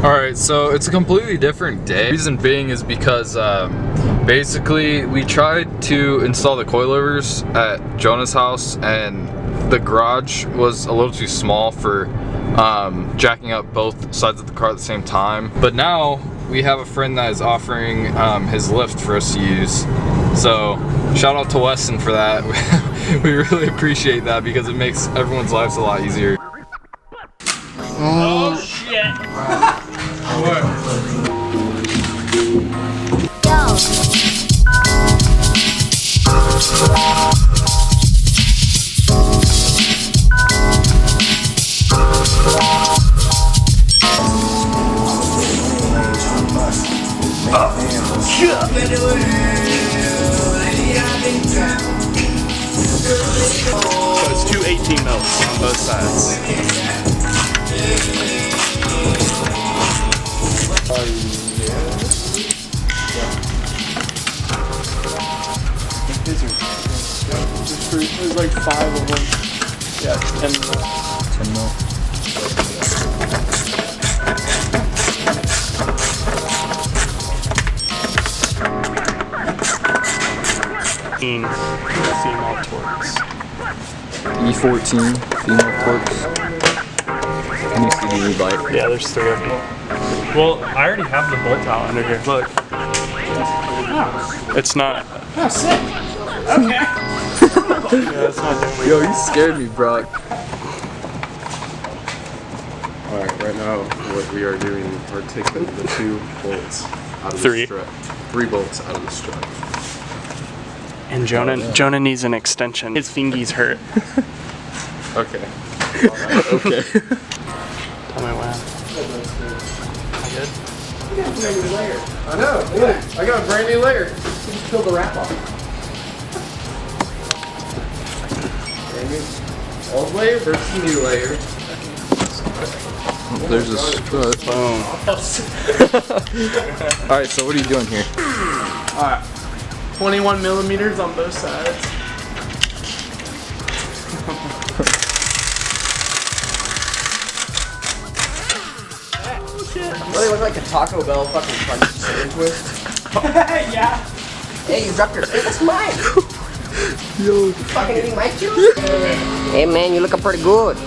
Alright, so it's a completely different day. Reason being is because basically we tried to install the coilovers at Jonah's house and the garage was a little too small for jacking up both sides of the car at the same time. But now we have a friend that is offering his lift for us to use. So shout out to Weston for that. We really appreciate that because it makes everyone's lives a lot easier. Oh shit! What? So it's 218 mils on both sides. There's like 5 of them. Yeah, 10 mil. 10 mil. Female torques. E14 female torques. Can you see the e-bike? Yeah, there's 3 of them. Well, I already have the bolt out under here. Look. Oh. It's not. Oh, sick. Okay. Yeah, it's not doing. Yo, you scared me, Brock. Alright, right now what we are doing are taking the 2 bolts out of 3. the strut. 3 bolts out of the strut. And Jonah needs an extension. His fingies hurt. Okay. Okay. Tell me when. I good? You got a brand new layer. I know, look, I got a brand new layer. You just peeled the wrap off. Brand new old layer versus new layer. There's a strut. Boom. Alright, so what are you doing here? Alright. 21 millimeters on both sides. Really look like a Taco Bell fucking crunch cinnamon twist. Yeah. Hey, you dropped your. Hey, that's mine. Yo. You fucking eating my juice? Hey man, you looking pretty good.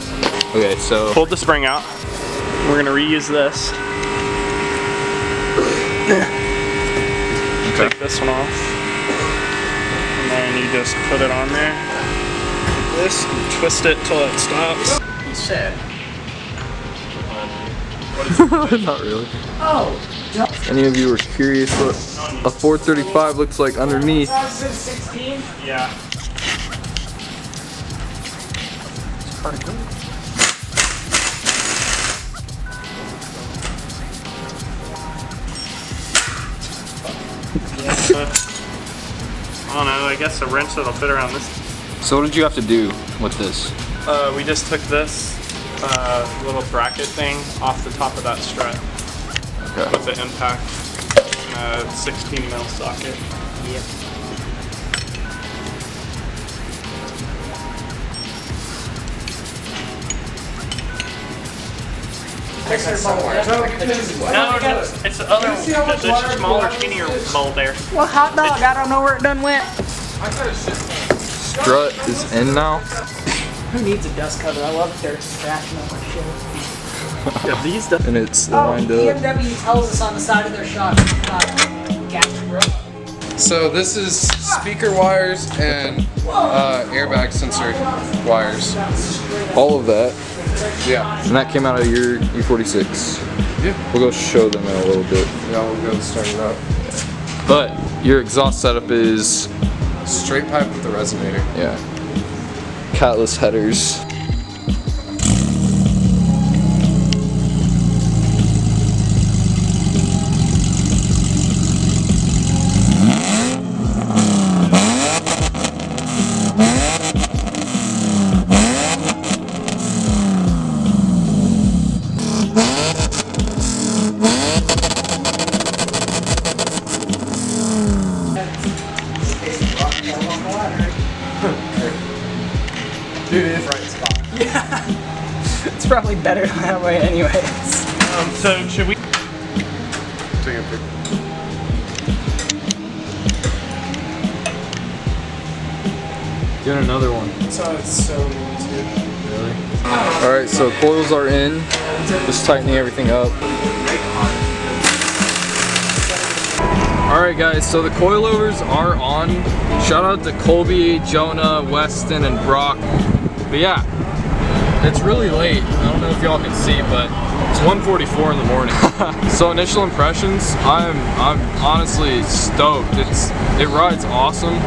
Okay, so Pulled the spring out. We're gonna reuse this. Take this one off. And then you just put it on there. Like this. And twist it till it stops. He said. not really. Oh. Any of you were curious what a 435 looks like underneath? 2016. Yeah. Pretty good. I don't know, I guess a wrench that'll fit around this. So what did you have to do with this? We just took this little bracket thing off the top of that strut Okay. with the impact and a 16 mil socket. Yep. No, it's the other, there's a smaller, skinnier bolt there. Well, hot dog, I don't know where it done went. Strut is in now. Who needs a dust cover? I love dirt scratching on my shit. Yeah, these And it's Oh, lined up. BMW tells us on the side of their shop. Gas broke. So this is speaker wires and airbag sensor wires. All of that. Yeah. And that came out of your E46. Yeah. We'll go show them in a little bit. Yeah, we'll go start it up. But your exhaust setup is, Straight pipe with the resonator. yeah, catless headers. Dude, it's right spot. Yeah. It's probably better that way anyways. So should we? Take a picture. Get another one. So it's so easy. Really? Alright, so coils are in. Just tightening everything up. Alright guys, so the coilovers are on. Shout out to Colby, Jonah, Weston, and Brock. But yeah, it's really late. I don't know if y'all can see, but it's 1:44 in the morning. So initial impressions, I'm honestly stoked. It rides awesome.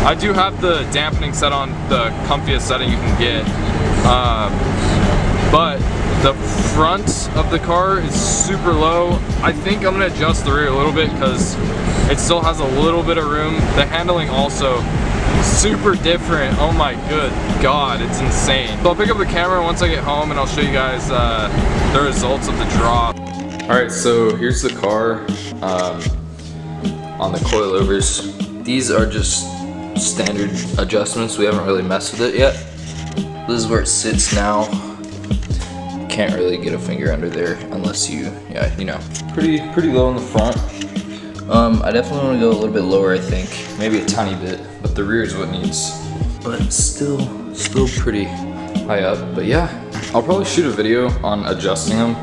I do have the dampening set on the comfiest setting you can get. But the front of the car is super low. I think I'm gonna adjust the rear a little bit because it still has a little bit of room. The handling also super different. Oh my good God, it's insane. So I'll pick up the camera once I get home and I'll show you guys the results of the drop. All right, so here's the car on the coilovers. These are just standard adjustments. We haven't really messed with it yet. This is where it sits now. Can't really get a finger under there unless you know, pretty low in the front. I definitely want to go a little bit lower, I think, maybe a tiny bit, but the rear is what needs. But still pretty high up. But yeah, I'll probably shoot a video on adjusting them,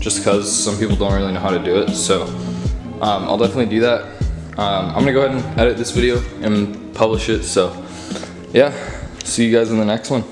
just because some people don't really know how to do it. So I'll definitely do that. I'm gonna go ahead and edit this video and publish it. So yeah, see you guys in the next one.